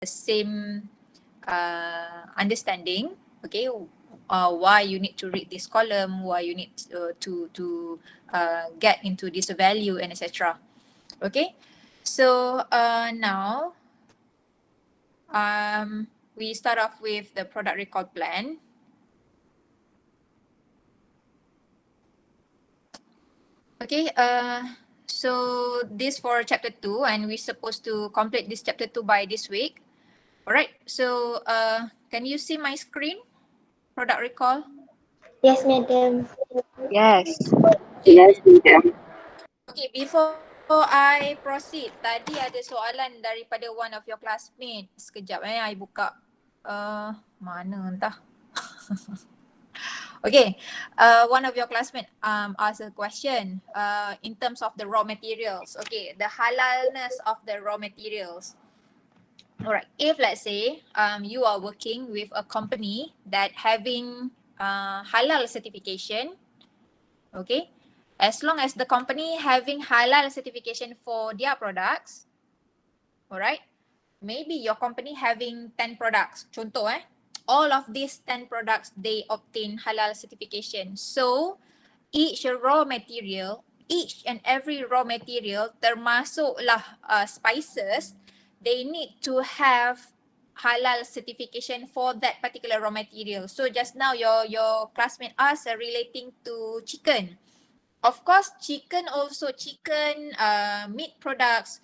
same understanding, okay, why you need to read this column, why you need to get into this value and etc. Okay, so now we start off with the product recall plan. Okay, so this for chapter 2 and we're supposed to complete this chapter 2 by this week. Alright, so can you see my screen? Product recall? Yes, madam. Yes. Okay. Yes, okay, before I proceed, tadi ada soalan daripada one of your classmates. Sekejap I buka. Mana entah. Okay, one of your classmates asked a question in terms of the raw materials. Okay, the halalness of the raw materials. Alright, if let's say you are working with a company that having halal certification, okay, as long as the company having halal certification for their products, alright, maybe your company having 10 products, contoh all of these 10 products they obtain halal certification. So each raw material, each and every raw material termasuklah spices, they need to have halal certification for that particular raw material. So just now your classmate asked relating to chicken. Of course, chicken, meat products,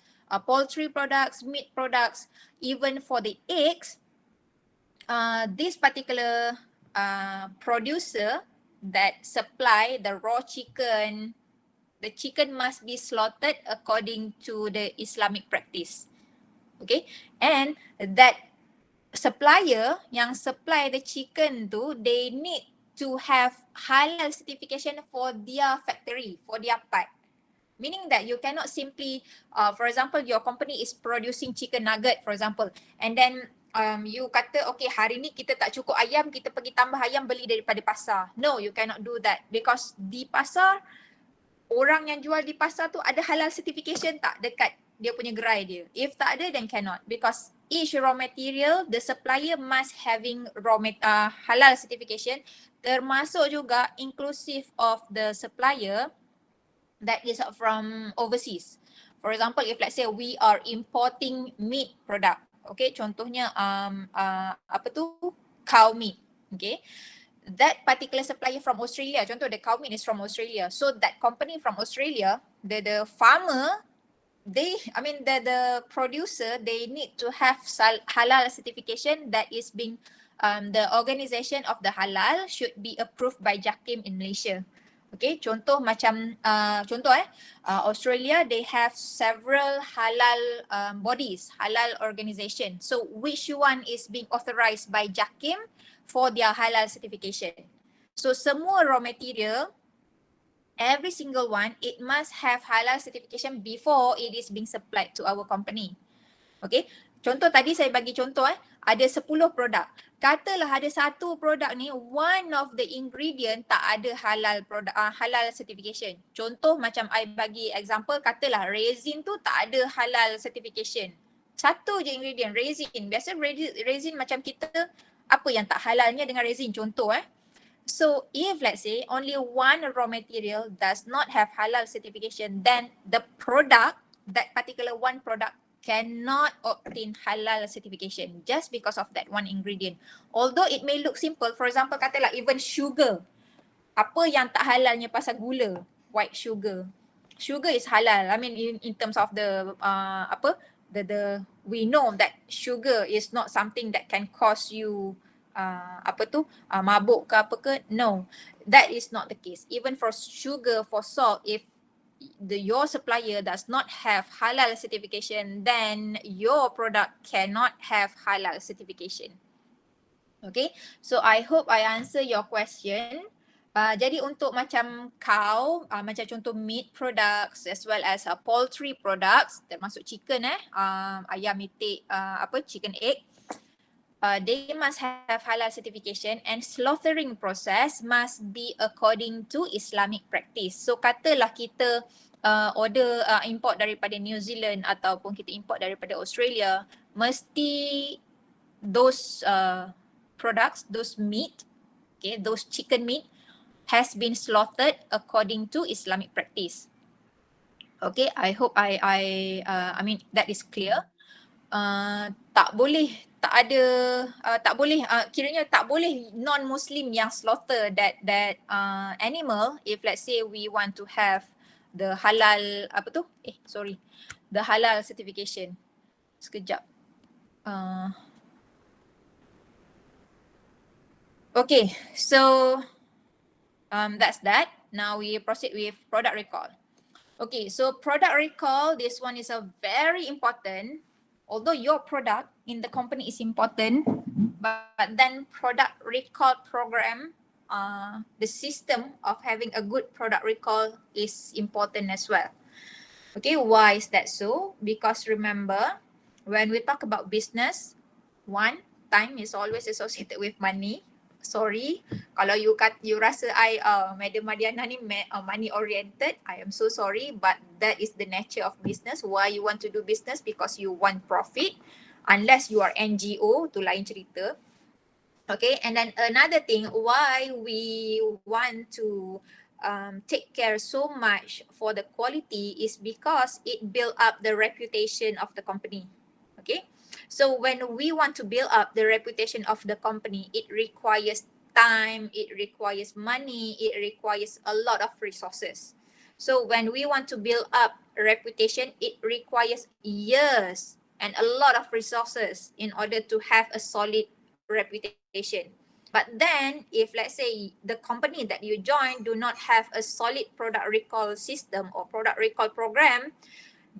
poultry products, meat products, even for the eggs, this particular producer that supply the raw chicken, the chicken must be slaughtered according to the Islamic practice. Okay, and that supplier yang supply the chicken tu, they need to have halal certification for their factory, for their part. Meaning that you cannot simply, for example, your company is producing chicken nugget, for example, and then you kata, okay, hari ni kita tak cukup ayam, kita pergi tambah ayam beli daripada pasar. No, you cannot do that because di pasar, orang yang jual di pasar tu ada halal certification tak dekat dia punya gerai dia. If tak ada, then cannot, because each raw material, the supplier must having halal certification, termasuk juga inclusive of the supplier that is from overseas. For example, if let's say we are importing meat product, okay, contohnya apa tu, cow meat, okay, that particular supplier from Australia, contoh the cow meat is from Australia, so that company from Australia, the farmer, the producer, they need to have halal certification that is being the organization of the halal should be approved by JAKIM in Malaysia. Okay, contoh macam Australia, they have several halal bodies, halal organization. So which one is being authorized by JAKIM for their halal certification? So semua raw material, every single one, it must have halal certification before it is being supplied to our company. Okay, contoh tadi saya bagi contoh ada 10 produk. Katalah ada satu produk ni, one of the ingredient tak ada halal produk, halal certification. Contoh macam I bagi example, katalah resin tu tak ada halal certification. Satu je ingredient, resin. Biasa resin macam kita, apa yang tak halalnya dengan resin, contoh So if let's say only one raw material does not have halal certification, then the product, that particular one product cannot obtain halal certification just because of that one ingredient. Although it may look simple, for example katalah even sugar. Apa yang tak halalnya pasal gula, white sugar. Sugar is halal. I mean in terms of the we know that sugar is not something that can cause you mabuk ke apa ke. No, that is not the case. Even for sugar, for salt, if your supplier does not have halal certification, then your product cannot have halal certification. Okay, so I hope I answer your question. Jadi untuk macam cow, macam contoh meat products as well as poultry products, termasuk chicken ayam itik, chicken egg, they must have halal certification and slaughtering process must be according to Islamic practice. So katalah kita order import daripada New Zealand ataupun kita import daripada Australia, mesti those products, those meat, okay, those chicken meat has been slaughtered according to Islamic practice. Okay, I hope I mean that is clear. Tak boleh, kiranya tak boleh non-Muslim yang slaughter that animal if let's say we want to have the halal the halal certification. Sekejap. Okay, so that's that. Now we proceed with product recall. Okay, so product recall, this one is a very important. Although your product in the company is important, but then product recall program, the system of having a good product recall is important as well. Okay, why is that so? Because remember, when we talk about business, one, time is always associated with money. Sorry, kalau you rasa Madam Madiana ni money oriented, I am so sorry, but that is the nature of business. Why you want to do business? Because you want profit. Unless you are NGO, tu lain cerita. Okay, and then another thing, why we want to take care so much for the quality is because it build up the reputation of the company. Okay, so when we want to build up the reputation of the company, it requires time, it requires money, it requires a lot of resources. So when we want to build up a reputation, it requires years and a lot of resources in order to have a solid reputation. But then if let's say the company that you join do not have a solid product recall system or product recall program,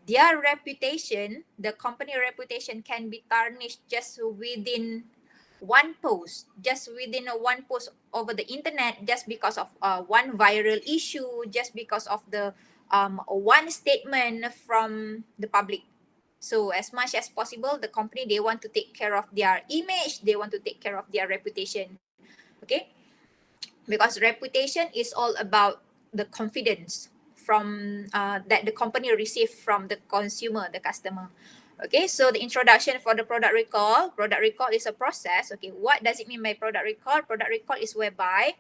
their reputation, the company reputation can be tarnished just within one post, one post over the internet, just because of one viral issue, just because of the one statement from the public. So as much as possible, the company, they want to take care of their image, they want to take care of their reputation. Okay, because reputation is all about the confidence from that the company receive from the consumer, the customer. Okay, so the introduction for the product recall. Product recall is a process. Okay, what does it mean by product recall? Product recall is whereby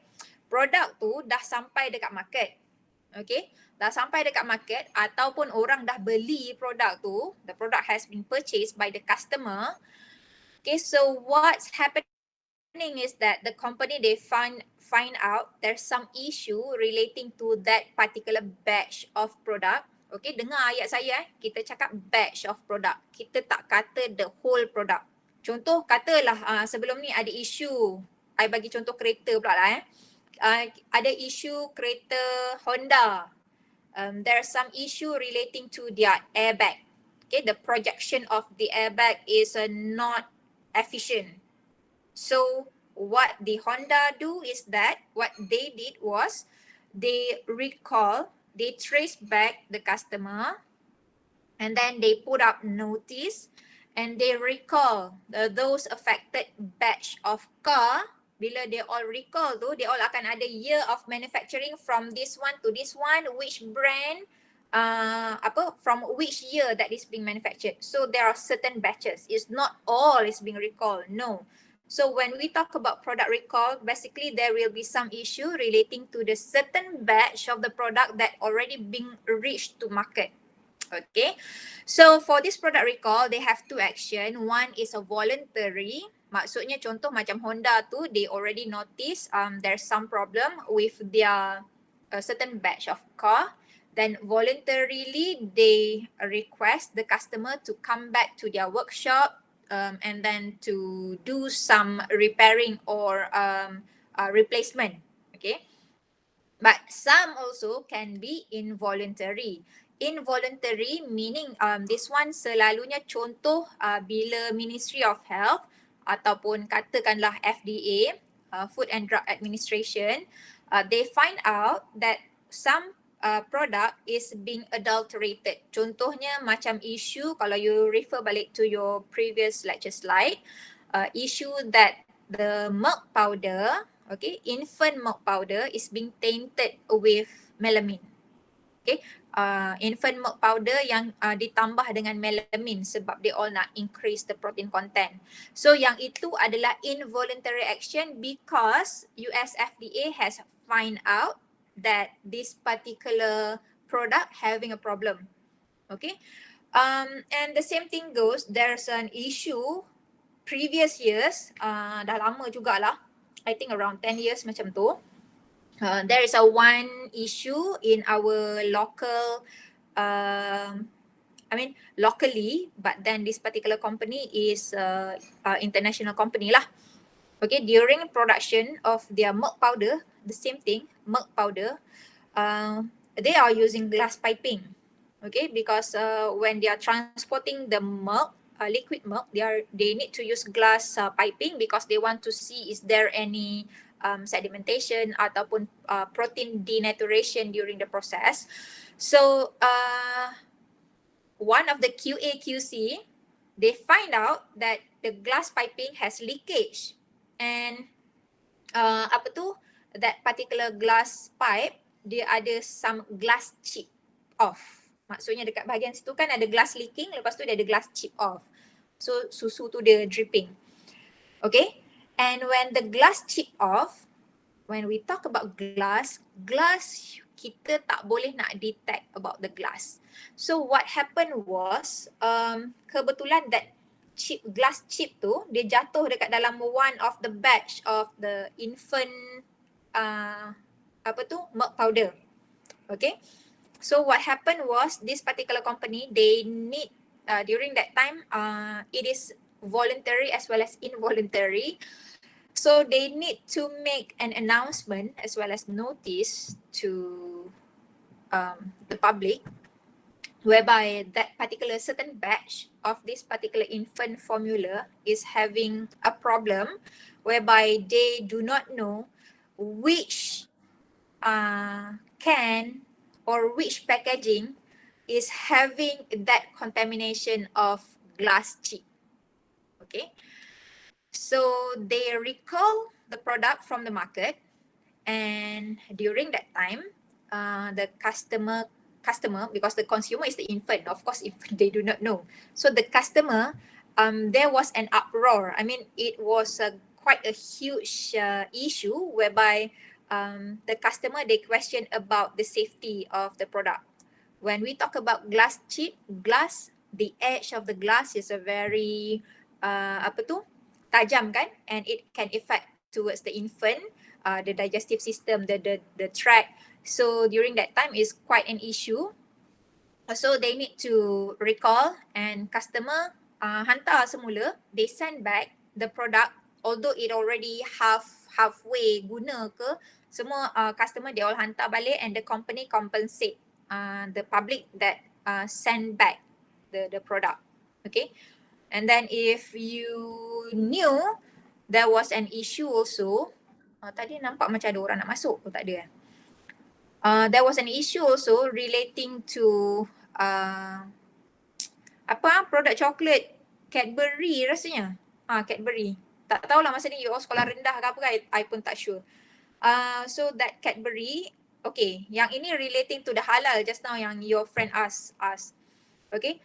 produk tu dah sampai dekat market. Okay, dah sampai dekat market ataupun orang dah beli produk tu, the product has been purchased by the customer. Okay, so what's happening is that the company, they find out there's some issue relating to that particular batch of product. Okay, dengar ayat saya kita cakap batch of product. Kita tak kata the whole product. Contoh katalah sebelum ni ada isu, I bagi contoh kereta pula lah ada isu kereta Honda. There's some issue relating to their airbag. Okay, the projection of the airbag is not efficient. So what the Honda do is that what they did was they trace back the customer, and then they put up notice and they recall those affected batch of car. Bila they all recall tu, they all akan ada year of manufacturing from this one to this one, which brand, from which year that is being manufactured. So there are certain batches. It's not all is being recalled, no. So when we talk about product recall, basically there will be some issue relating to the certain batch of the product that already being reached to market. Okay, so for this product recall, they have two action. One is a voluntary. Maksudnya contoh macam Honda tu, they already notice there's some problem with their certain batch of car. Then voluntarily, they request the customer to come back to their workshop and then to do some repairing or replacement. Okay, but some also can be involuntary. Involuntary meaning this one selalunya contoh bila Ministry of Health ataupun katakanlah FDA, Food and Drug Administration, they find out that some product is being adulterated. Contohnya macam isu, kalau you refer balik to your previous lecture slide, issue that the milk powder, okay, infant milk powder is being tainted with melamine. Okay, infant milk powder yang ditambah dengan melamine sebab they all nak increase the protein content. So yang itu adalah involuntary action because US FDA has find out that this particular product having a problem. Okay. And the same thing goes, there's an issue previous years, dah lama jugalah, I think around 10 years macam tu. There is a one issue in our local, locally, but then this particular company is international company lah. Okay, during production of their milk powder, the same thing, milk powder, they are using glass piping. Okay, because when they are transporting the milk, liquid milk, they need to use glass piping because they want to see is there any sedimentation ataupun protein denaturation during the process. So one of the QA/QC, they find out that the glass piping has leakage, and that particular glass pipe dia ada some glass chip off. Maksudnya dekat bahagian situ kan ada glass leaking, lepas tu dia ada glass chip off. So susu tu dia dripping. Okay, and when the glass chip off, when we talk about glass kita tak boleh nak detect about the glass. So what happened was, kebetulan that glass chip tu dia jatuh dekat dalam one of the batch of the infant milk powder. Okay, so what happened was this particular company, they need during that time, it is voluntary as well as involuntary. So they need to make an announcement as well as notice to the public, whereby that particular certain batch of this particular infant formula is having a problem, whereby they do not know which can or which packaging is having that contamination of glass chip. Okay, so they recall the product from the market, and during that time, the customer, because the consumer is the infant, of course, if they do not know. So the customer, there was an uproar. I mean, it was quite a huge issue whereby the customer, they question about the safety of the product. When we talk about glass chip, the edge of the glass is a very tajam kan, and it can affect towards the infant, the digestive system, the tract. So during that time is quite an issue. So they need to recall, and customer hantar semula, they send back the product, although it already halfway guna ke, semua customer they all hantar balik, and the company compensate the public that send back the product. Okay, and then if you knew there was an issue also, tadi nampak macam ada orang nak masuk, tak ada. There was an issue also relating to produk coklat Cadbury rasanya. Cadbury. Tak tahulah masa ni you all sekolah rendah ke apa kan, I pun tak sure. So that Cadbury, okay, yang ini relating to the halal just now yang your friend asked us. Okay.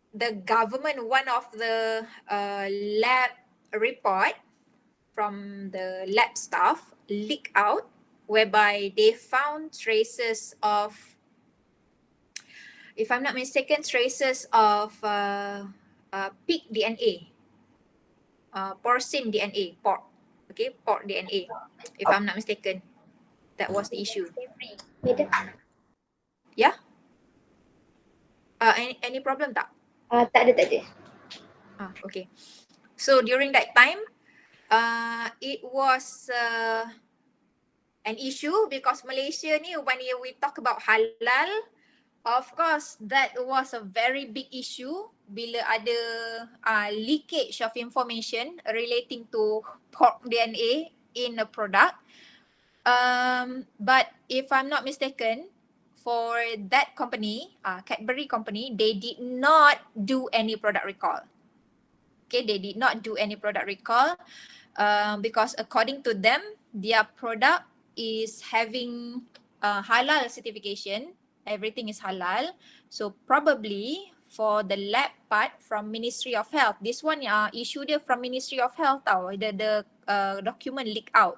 The government, one of the lab report from the lab staff leak out, whereby they found traces of, if I'm not mistaken, traces of pig DNA, porcine DNA, pork. Okay, pork DNA, if I'm not mistaken. That was the issue. Yeah? Any problem tak? Tak ada. Okay. So during that time, it was an issue because Malaysia ni, when we talk about halal, of course that was a very big issue bila ada leakage of information relating to pork DNA in a product. But if I'm not mistaken, for that company, Cadbury company, they did not do any product recall. Okay, they did not do any product recall because according to them, their product is having halal certification, everything is halal. So probably for the lab part from Ministry of Health, this one issue dia from Ministry of Health tau, the document leak out.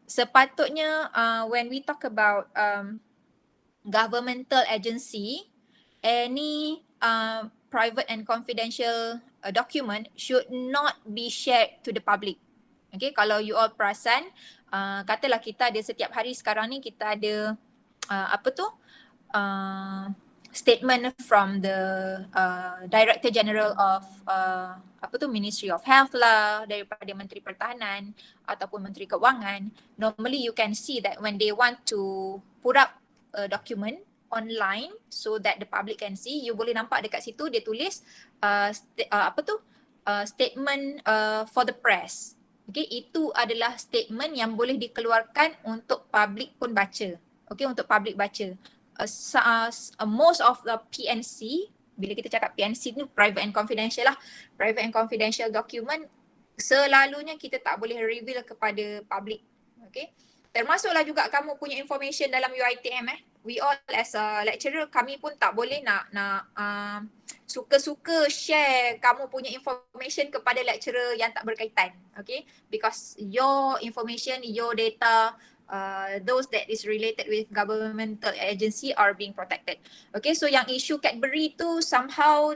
Sepatutnya when we talk about governmental agency, any private and confidential document should not be shared to the public. Okay, kalau you all perasan, katalah kita ada setiap hari sekarang ni kita ada statement from the Director General of Ministry of Health lah, daripada Menteri Pertahanan ataupun Menteri Kewangan. Normally you can see that when they want to put up a document online so that the public can see, you boleh nampak dekat situ dia tulis statement for the press. Okay, itu adalah statement yang boleh dikeluarkan untuk public pun baca. Okay, untuk public baca. Most of the PNC, bila kita cakap PNC ni private and confidential lah, private and confidential document selalunya kita tak boleh reveal kepada public. Okay, termasuklah juga kamu punya information dalam UiTM we all as a lecturer, kami pun tak boleh nak suka-suka share kamu punya information kepada lecturer yang tak berkaitan. Okay, because your information, your data, those that is related with governmental agency are being protected. Okay, so yang issue Cadbury tu somehow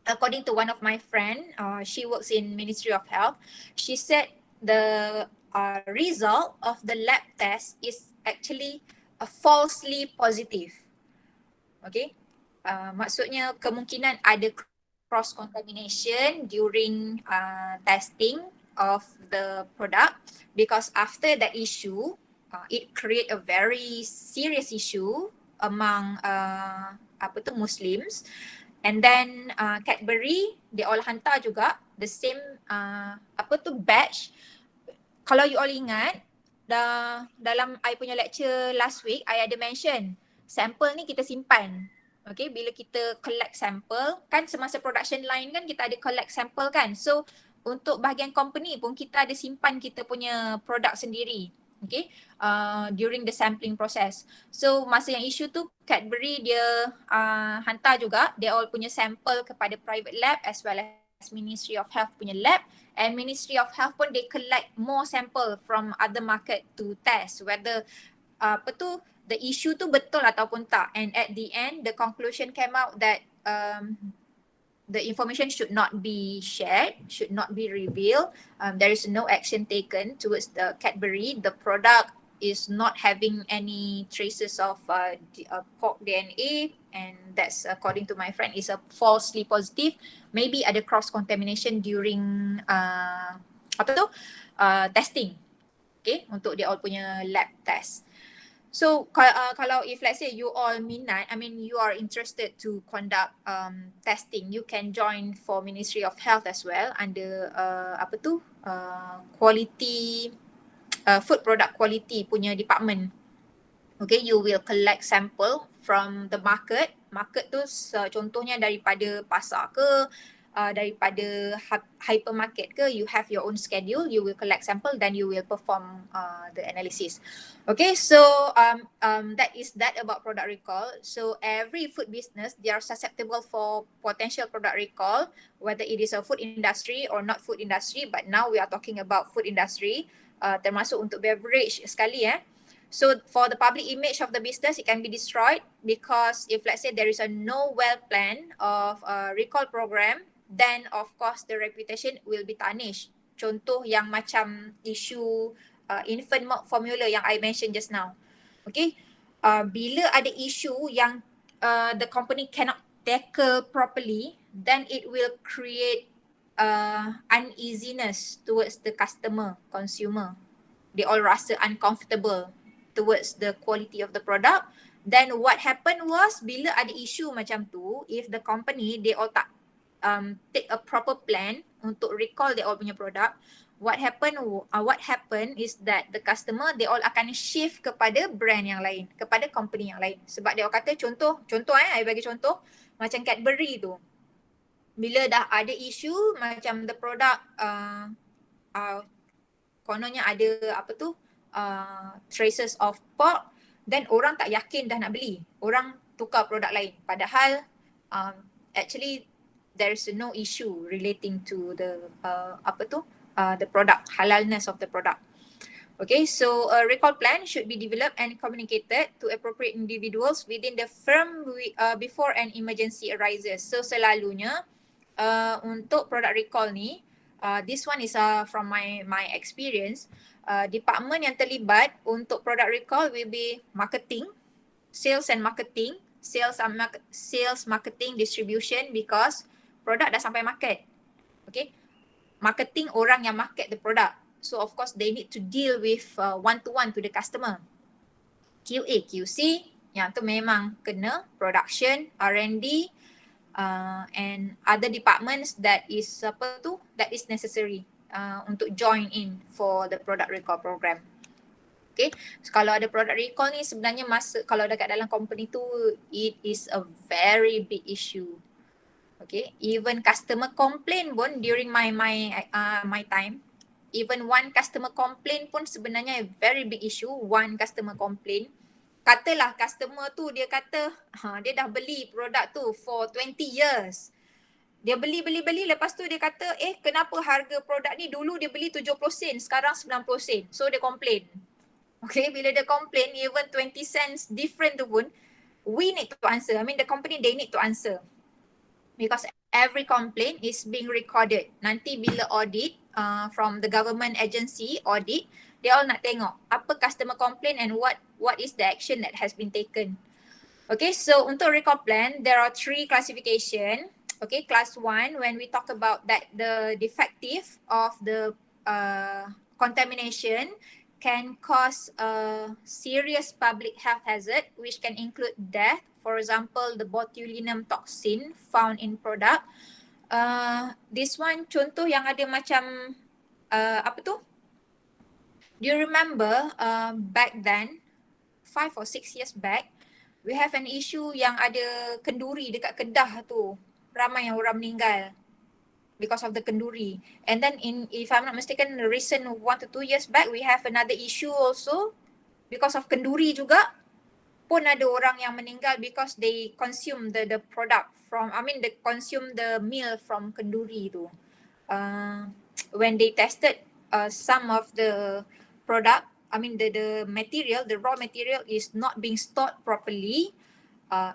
according to one of my friend, she works in Ministry of Health, she said the result of the lab test is actually falsely positive. Okay, maksudnya kemungkinan ada cross contamination during testing of the product, because after that issue it create a very serious issue among Muslims, and then Cadbury they all hantar juga the same batch. Kalau you all ingat dalam I punya lecture last week, I ada mention sampel ni kita simpan. Okay, bila kita collect sampel kan, semasa production line kan kita ada collect sampel kan, so untuk bahagian company pun kita ada simpan kita punya produk sendiri. Okay, during the sampling process. So masa yang issue tu Cadbury dia hantar juga dia all punya sampel kepada private lab as well as Ministry of Health punya lab, and Ministry of Health pun they collect more sample from other market to test whether the issue tu betul ataupun tak, and at the end the conclusion came out that the information should not be shared, should not be revealed. There is no action taken towards the Cadbury. The product is not having any traces of pork DNA, and that's according to my friend is a falsely positive. Maybe ada cross contamination during testing. Okay, untuk dia all punya lab test. So kalau if let's say you all minat, I mean you are interested to conduct testing, you can join for Ministry of Health as well under quality food product quality punya department. Okay, you will collect sample from the market. Market tu contohnya daripada pasar ke, daripada hypermarket ke, you have your own schedule, you will collect sample, then you will perform the analysis. Okay, so that is that about product recall. So every food business, they are susceptible for potential product recall, whether it is a food industry or not food industry, but now we are talking about food industry, termasuk untuk beverage sekali So for the public image of the business, it can be destroyed because if let's say there is a no well plan of a recall program, then of course the reputation will be tarnished. Contoh yang macam isu infant milk formula yang I mentioned just now. Okay, bila ada isu yang the company cannot tackle properly, then it will create uneasiness towards the consumer. They all rasa uncomfortable towards the quality of the product. Then what happened was, bila ada isu macam tu, if the company they all tak take a proper plan untuk recall their all punya product, what happen is that the customer they all akan shift kepada brand yang lain, kepada company yang lain. Sebab dia all kata contoh I bagi contoh macam Cadbury tu, bila dah ada isu macam the product kononnya ada traces of pork, then orang tak yakin dah nak beli. Orang tukar produk lain. Padahal actually there is no issue relating to the the product, halalness of the product. Okay, so a recall plan should be developed and communicated to appropriate individuals within the firm before an emergency arises. So selalunya untuk product recall ni, this one is from my experience, department yang terlibat untuk product recall will be marketing, sales and marketing, sales, marketing, distribution, because product dah sampai market. Okay, marketing orang yang market the product. So of course they need to deal with one-to-one to the customer. QA, QC, yang tu memang kena production, R&D, and other departments that is necessary untuk join in for the product recall program. Okay, so kalau ada product recall ni sebenarnya kalau dekat dalam company tu, it is a very big issue. Okay, even customer complain pun during my time, even one customer complain pun sebenarnya a very big issue. One customer complain, katalah customer tu dia kata dia dah beli produk tu for 20 years. Dia beli, lepas tu dia kata kenapa harga produk ni dulu dia beli 70 sen, sekarang 90 sen. So dia complain. Okay, bila dia complain, even 20 cents different tu pun, we need to answer. I mean the company, they need to answer. Because every complaint is being recorded. Nanti bila audit from the government agency audit, they all nak tengok apa customer complaint and what is the action that has been taken. Okay, so untuk recall plan, there are 3 classification. Okay, class 1, when we talk about that the defective of the contamination can cause a serious public health hazard which can include death. For example, the botulinum toxin found in product. This one contoh yang ada macam do you remember back then 5 or 6 years back, we have an issue yang ada kenduri dekat Kedah tu. Ramai yang orang meninggal because of the kenduri. And then if I'm not mistaken, recent 1 to 2 years back, we have another issue also because of kenduri juga. Pun ada orang yang meninggal because they consume the product from, they consume the meal from kenduri tu. When they tested some of the product, the material, the raw material is not being stored properly.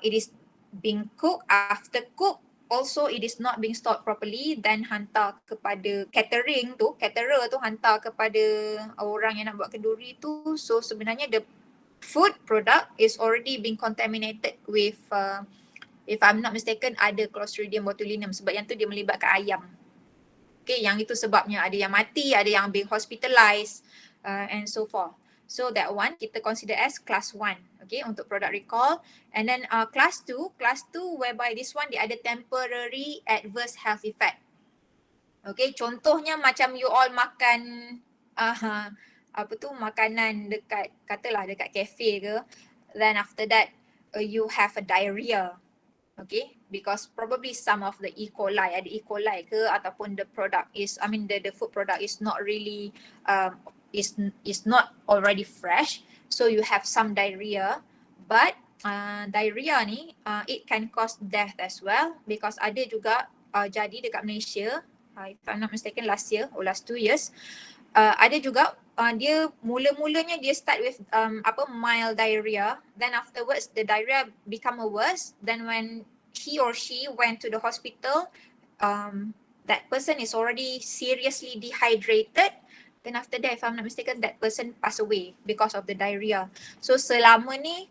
It is being cooked. After cook, also it is not being stored properly. Then hantar kepada caterer tu hantar kepada orang yang nak buat kenduri tu. So sebenarnya the food product is already being contaminated with if I'm not mistaken ada Clostridium botulinum, sebab yang tu dia melibatkan ayam. Okay, yang itu sebabnya ada yang mati, ada yang being hospitalized and so forth. So that one kita consider as class 1, okay, untuk product recall. And then class 2 whereby this one dia ada temporary adverse health effect. Okay, contohnya macam you all makan makanan katalah dekat cafe ke, then after that you have a diarrhea. Okay, because probably some of the E. coli, ada E. coli ke, ataupun the product is, the food product is not really is not already fresh, so you have some diarrhea. But diarrhea ni it can cause death as well, because ada juga jadi dekat Malaysia, if I'm not mistaken last year or last 2 years, ada juga dia mula-mulanya dia start with mild diarrhea, then afterwards the diarrhea become worse. Then when he or she went to the hospital, that person is already seriously dehydrated. Then after that, if I'm not mistaken, that person pass away because of the diarrhea. So selama ni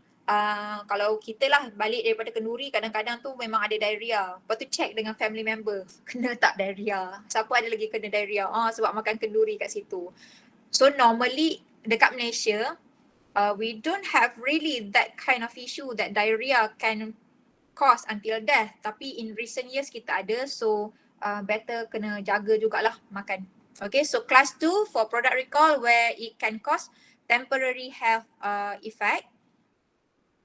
kalau kita lah balik daripada kenduri, kadang-kadang tu memang ada diarrhea. Lepas tu check dengan family member, kena tak diarrhea? Siapa ada lagi kena diarrhea? Sebab makan kenduri kat situ. So normally dekat Malaysia, we don't have really that kind of issue that diarrhea can cause until death. Tapi in recent years kita ada, so better kena jaga jugalah makan. Okay, so class 2 for product recall where it can cause temporary health effect.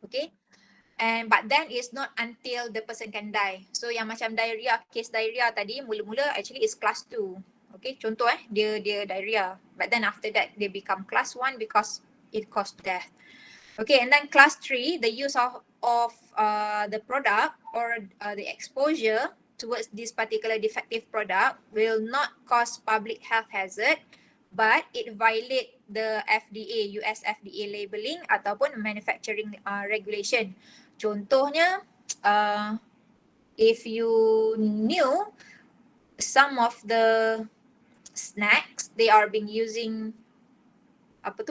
Okay, but then it's not until the person can die. So yang macam diarrhea, case diarrhea tadi mula-mula actually is class 2. Okay, contoh dia diarrhea. But then after that dia become class 1 because it caused death. Okay, and then class 3, the use of the product or the exposure towards this particular defective product will not cause public health hazard, but it violate the FDA, US FDA labeling ataupun manufacturing regulation. Contohnya, if you knew some of the snacks, they are being using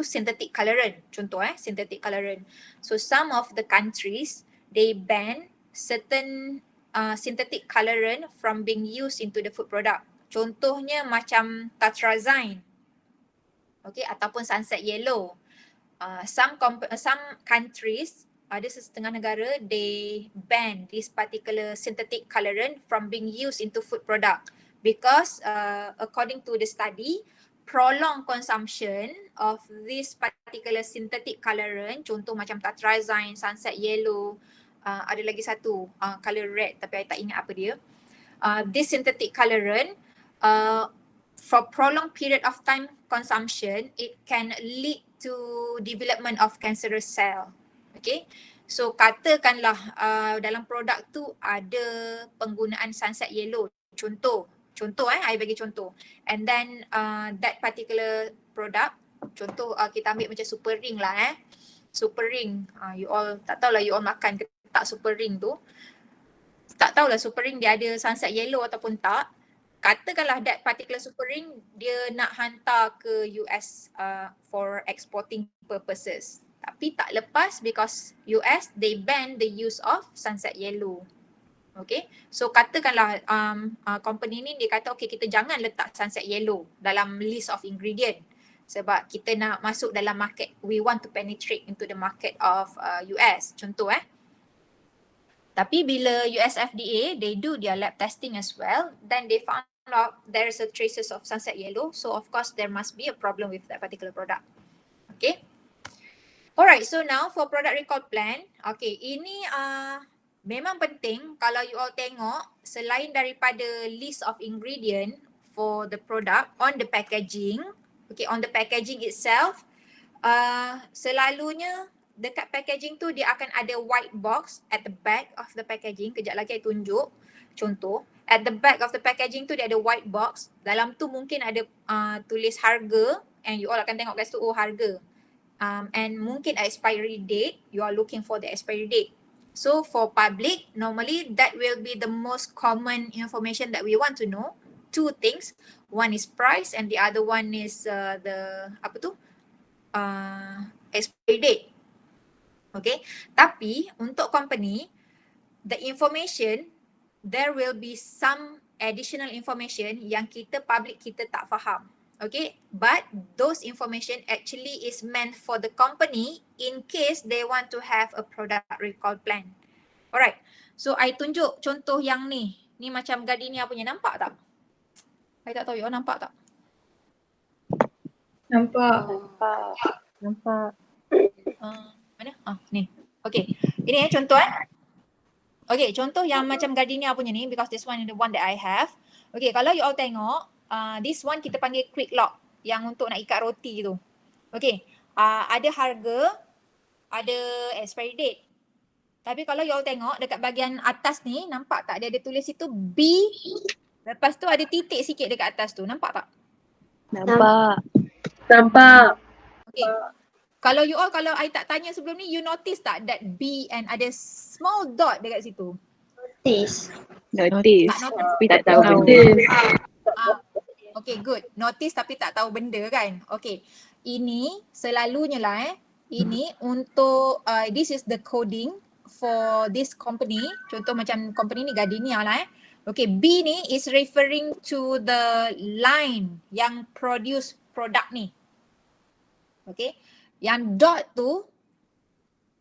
synthetic colorant, contoh synthetic colorant. So some of the countries, they ban certain synthetic colorant from being used into the food product. Contohnya macam tetrazine, okay, ataupun sunset yellow. Some countries, ada setengah negara, they ban this particular synthetic colorant from being used into food product because according to the study, prolonged consumption of this particular synthetic colorant, contoh macam tetrazine, sunset yellow, ada lagi satu color red tapi I tak ingat apa dia. This synthetic colorant, for prolonged period of time consumption, it can lead to development of cancerous cell. Okay, so katakanlah dalam produk tu ada penggunaan sunset yellow, contoh I bagi contoh, and then that particular product, contoh kita ambil macam super ring lah super ring, you all tak tahulah you all makan ke tak super ring tu, tak tahulah super ring dia ada sunset yellow ataupun tak. Katakanlah that particular super ring dia nak hantar ke US for exporting purposes, tapi tak lepas because US they ban the use of sunset yellow. Okay, so katakanlah company ni dia kata okay, kita jangan letak sunset yellow dalam list of ingredient sebab kita nak masuk dalam market, we want to penetrate into the market of US, contoh Tapi bila US FDA, they do their lab testing as well, then they found out there's a traces of sunset yellow, so of course there must be a problem with that particular product. Okay. Alright, so now for product recall plan, okay, ini memang penting kalau you all tengok selain daripada list of ingredient for the product on the packaging, okay, on the packaging itself, selalunya dekat packaging tu dia akan ada white box at the back of the packaging. Kejap lagi saya tunjuk contoh. At the back of the packaging tu dia ada white box. Dalam tu mungkin ada tulis harga, and you all akan tengok kat situ, oh harga. And mungkin expiry date, you are looking for the expiry date. So for public, normally that will be the most common information that we want to know. Two things. One is price and the other one is the expiry date. Okay, tapi untuk company, the information, there will be some additional information yang public kita tak faham. Okay, but those information actually is meant for the company in case they want to have a product recall plan. Alright, so I tunjuk contoh yang ni. Ni macam gardenia punya, nampak tak? I tak tahu you all nampak tak? Nampak. Mana? Ni. Okay. Ini contoh Okay, contoh yang macam gardenia punya ni, because this one is the one that I have. Okay, kalau you all tengok, this one kita panggil quick lock yang untuk nak ikat roti tu. Okay, ada harga, ada expiry date. Tapi kalau you all tengok dekat bahagian atas ni, nampak tak dia ada tulis itu B, lepas tu ada titik sikit dekat atas tu, nampak tak? Nampak. Okay. Kalau you all, kalau I tak tanya sebelum ni, you notice tak that B and ada small dot dekat situ? Notice. Tapi tak tahu benda. Okay, good. Notice tapi tak tahu benda kan? Okay. Ini selalunya lah ini untuk, this is the coding for this company. Contoh macam company ni Gardenia lah Okay, B ni is referring to the line yang produce product ni. Okay. Yang dot tu,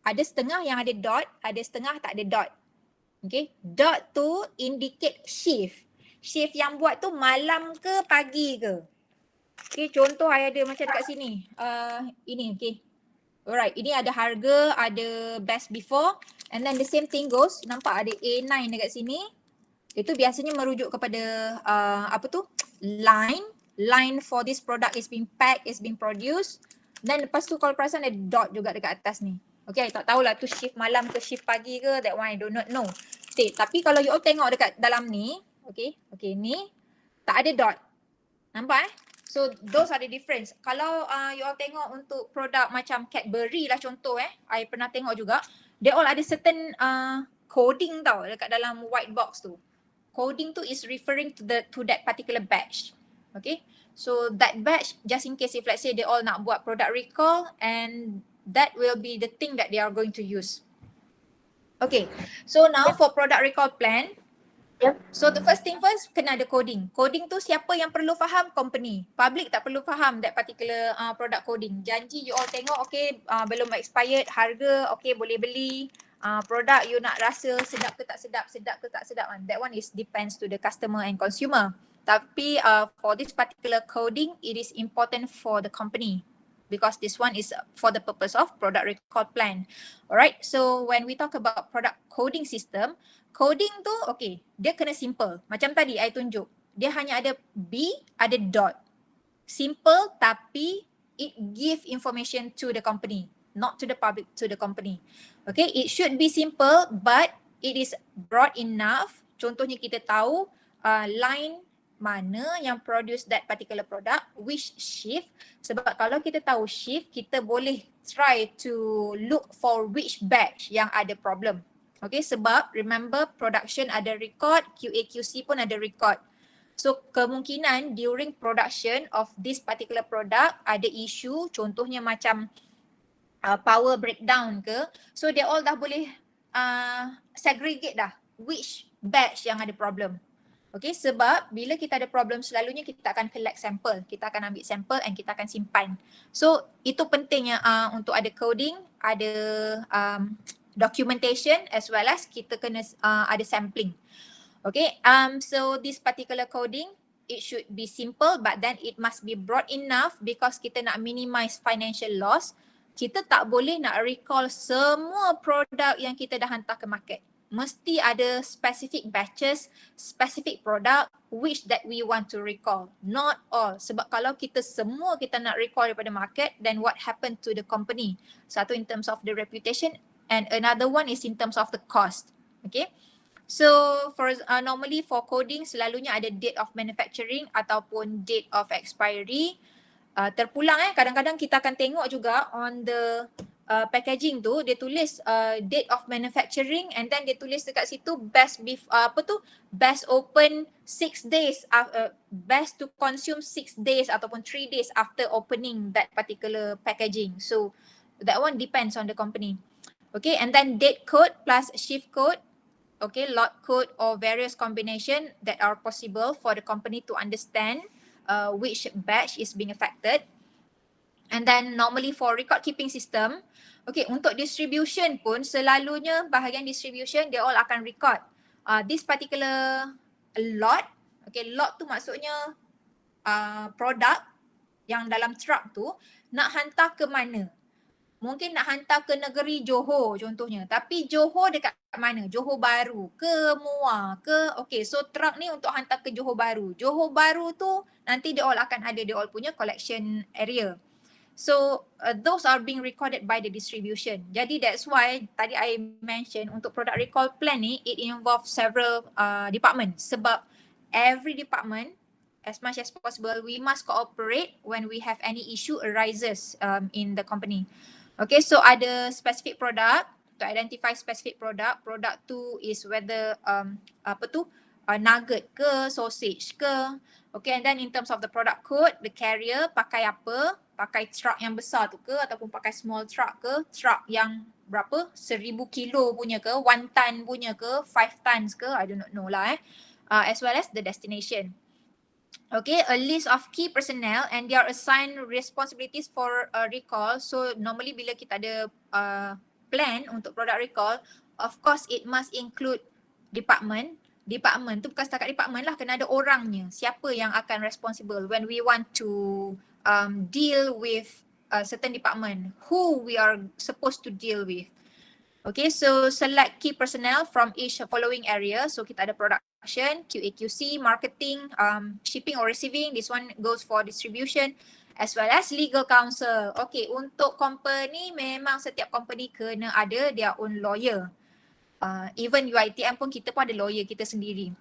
ada setengah yang ada dot, ada setengah tak ada dot. Okay, dot tu indicate shift. Shift yang buat tu malam ke pagi ke. Okay, contoh I ada macam dekat sini. Ini, okay. Alright, ini ada harga, ada best before. And then the same thing goes, nampak ada A9 dekat sini. Itu biasanya merujuk kepada line for this product is being packed, is being produced. Then lepas tu kalau perasan ada dot juga dekat atas ni. Okay, I tak tahulah tu shift malam ke shift pagi ke, that one I do not know. Okay, tapi kalau you all tengok dekat dalam ni, okay ni tak ada dot. Nampak So those are the difference. Kalau you all tengok untuk produk macam Cadbury lah contoh I pernah tengok juga, they all ada certain coding tau dekat dalam white box tu. Coding tu is referring to that particular batch. Okay, so that batch, just in case if let's say they all nak buat product recall, and that will be the thing that they are going to use. Okay, so now for product recall plan, so the first thing first, kena ada coding. Coding tu siapa yang perlu faham? Company. Public tak perlu faham that particular product coding. Janji you all tengok, okay, belum expired, harga, okay, boleh beli. Produk you nak rasa sedap ke tak sedap, sedap ke tak sedap. That one is depends to the customer and consumer. Tapi for this particular coding, it is important for the company, because this one is for the purpose of product recall plan. Alright, so when we talk about product coding system, coding tu okay, dia kena simple. Macam tadi I tunjuk, dia hanya ada B, ada dot. Simple tapi it give information to the company, not to the public, to the company. Okay, it should be simple but it is broad enough. Contohnya kita tahu line mana yang produce that particular product, which shift. Sebab kalau kita tahu shift, kita boleh try to look for which batch yang ada problem. Okay, sebab remember production ada record, QA QC pun ada record. So kemungkinan during production of this particular product ada issue, contohnya macam power breakdown ke, so they all dah boleh segregate dah which batch yang ada problem. Okay, sebab bila kita ada problem selalunya kita akan collect sample, kita akan ambil sample and kita akan simpan. So itu pentingnya untuk ada coding, ada documentation, as well as kita kena ada sampling. Okay, so this particular coding, it should be simple but then it must be broad enough because kita nak minimize financial loss. Kita tak boleh nak recall semua produk yang kita dah hantar ke market. Mesti ada specific batches, specific product which that we want to recall. Not all. Sebab kalau kita semua kita nak recall daripada market, then what happened to the company? Satu in terms of the reputation and another one is in terms of the cost. Okay. So for normally for coding selalunya ada date of manufacturing ataupun date of expiry. Terpulang kadang-kadang kita akan tengok juga on the packaging tu dia tulis date of manufacturing and then dia tulis dekat situ best open 6 days, best to consume 6 days ataupun 3 days after opening that particular packaging. So that one depends on the company. Okay, and then date code plus shift code, okay, lot code or various combination that are possible for the company to understand which batch is being affected. And then normally for record keeping system, okay, untuk distribution pun selalunya bahagian distribution dia all akan record this particular lot. Okay, lot tu maksudnya produk yang dalam truck tu nak hantar ke mana. Mungkin nak hantar ke negeri Johor contohnya, tapi Johor dekat mana? Johor Bahru ke Muar ke? Okay, so truck ni untuk hantar ke Johor Bahru. Johor Bahru tu nanti dia all akan ada dia all punya collection area. So those are being recorded by the distribution. Jadi that's why tadi I mention untuk product recall plan ni it involves several department. Sebab every department as much as possible we must cooperate when we have any issue arises in the company. Okay, so ada specific product, to identify specific product. Product tu is whether nugget ke, sausage ke. Okay, and then in terms of the product code, the carrier pakai apa? Pakai truck yang besar tu ke ataupun pakai small truck ke? Truck yang berapa? 1000 kilo punya ke? 1 ton punya ke? 5 tons ke? I do not know lah as well as the destination. Okay, a list of key personnel and they are assigned responsibilities for recall. So normally bila kita ada plan untuk product recall, of course it must include department. Department tu bukan setakat department lah, kena ada orangnya. Siapa yang akan responsible when we want to deal with a certain department, who we are supposed to deal with. Okay, so select key personnel from each following area. So kita ada production, QA/QC, marketing, shipping or receiving. This one goes for distribution as well as legal counsel. Okay, untuk company memang setiap company kena ada their own lawyer. Even UiTM pun kita pun ada lawyer kita sendiri.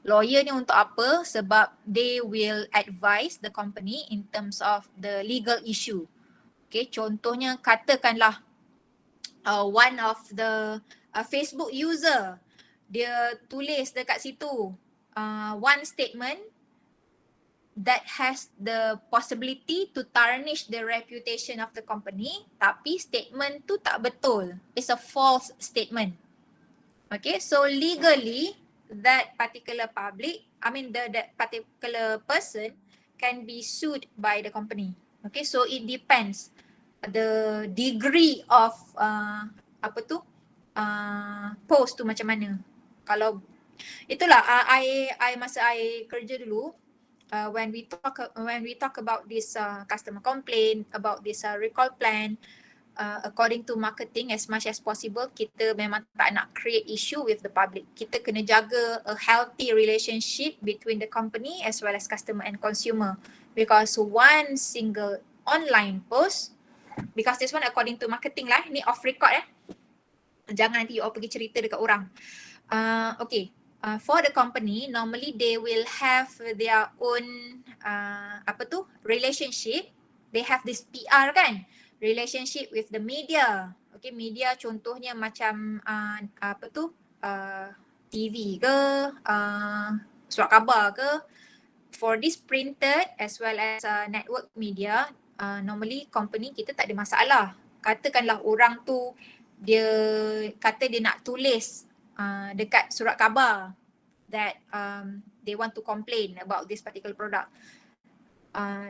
Lawyer ni untuk apa? Sebab they will advise the company in terms of the legal issue. Okay, contohnya katakanlah one of the Facebook user, dia tulis dekat situ one statement that has the possibility to tarnish the reputation of the company, tapi statement tu tak betul. It's a false statement. Okay, so legally that particular that particular person can be sued by the company. Okay, so it depends the degree of post tu macam mana. Kalau itulah masa I kerja dulu, when we talk about this customer complaint, about this recall plan, according to marketing, as much as possible kita memang tak nak create issue with the public. Kita kena jaga a healthy relationship between the company as well as customer and consumer, because one single online post, because this one according to marketing lah, ni off record jangan nanti you all pergi cerita dekat orang. Okay, for the company normally they will have their own relationship. They have this PR kan, relationship with the media. Okay, media contohnya macam TV ke, surat khabar ke. For this printed as well as network media, normally company kita tak ada masalah. Katakanlah orang tu dia kata dia nak tulis dekat surat khabar that they want to complain about this particular product.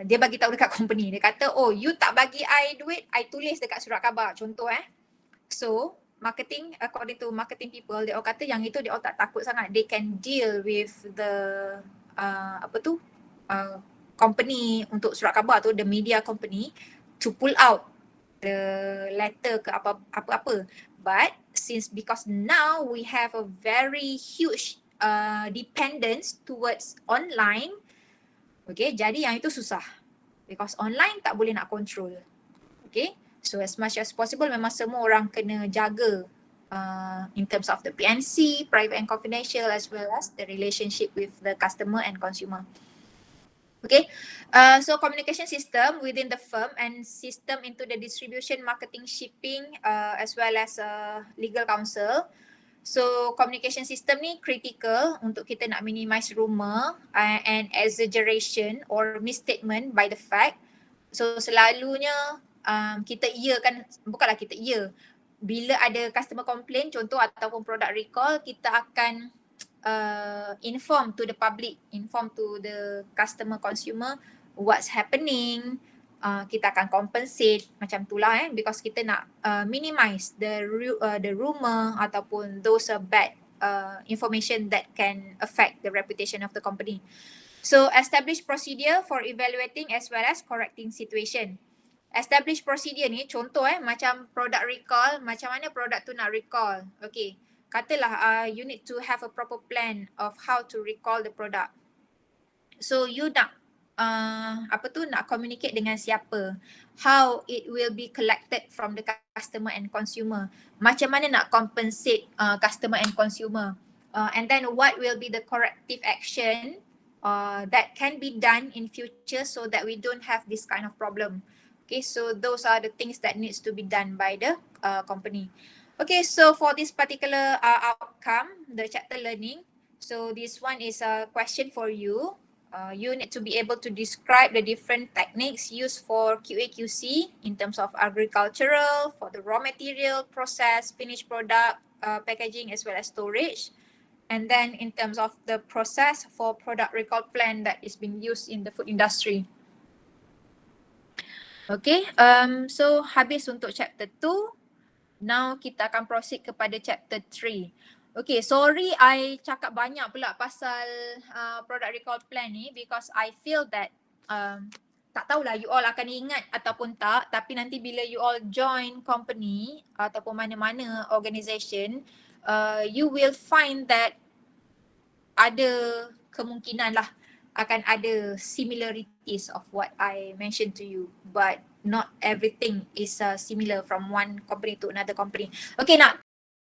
Dia bagi tahu dekat company, dia kata, oh you tak bagi I duit, I tulis dekat surat khabar, contoh So marketing, according to marketing people, dia orang kata yang itu dia orang tak takut sangat. They can deal with the company untuk surat khabar tu, the media company, to pull out the letter ke apa-apa. But because now we have a very huge dependence towards online, okay, jadi yang itu susah because online tak boleh nak control. Okay, so as much as possible memang semua orang kena jaga in terms of the PNC, private and confidential, as well as the relationship with the customer and consumer. Okay, so communication system within the firm and system into the distribution, marketing, shipping, as well as legal counsel. So communication system ni critical untuk kita nak minimize rumor and exaggeration or misstatement by the fact. So selalunya kita bukanlah kita bila ada customer complaint contoh ataupun product recall, kita akan inform to the public, inform to the customer consumer what's happening. Kita akan compensate macam itulah because kita nak minimize the rumor ataupun those bad information that can affect the reputation of the company. So establish procedure for evaluating as well as correcting situation. Establish procedure ni contoh macam product recall, macam mana product tu nak recall. Okay, katalah you need to have a proper plan of how to recall the product. So you nak nak communicate dengan siapa, how it will be collected from the customer and consumer, macam mana nak compensate customer and consumer, and then what will be the corrective action that can be done in future so that we don't have this kind of problem. Okay, so those are the things that needs to be done by the company. Okay, so for this particular outcome, the chapter learning, so this one is a question for you. You need to be able to describe the different techniques used for QA/QC in terms of agricultural, for the raw material, process, finished product, packaging as well as storage. And then in terms of the process for product recall plan that is being used in the food industry. Okay, so habis untuk chapter 2. Now kita akan proceed kepada chapter 3. Okay, sorry I cakap banyak pula pasal product recall plan ni because I feel that tak tahulah you all akan ingat ataupun tak, tapi nanti bila you all join company ataupun mana-mana organisation, you will find that ada kemungkinan lah akan ada similarities of what I mentioned to you, but not everything is similar from one company to another company. Okay, now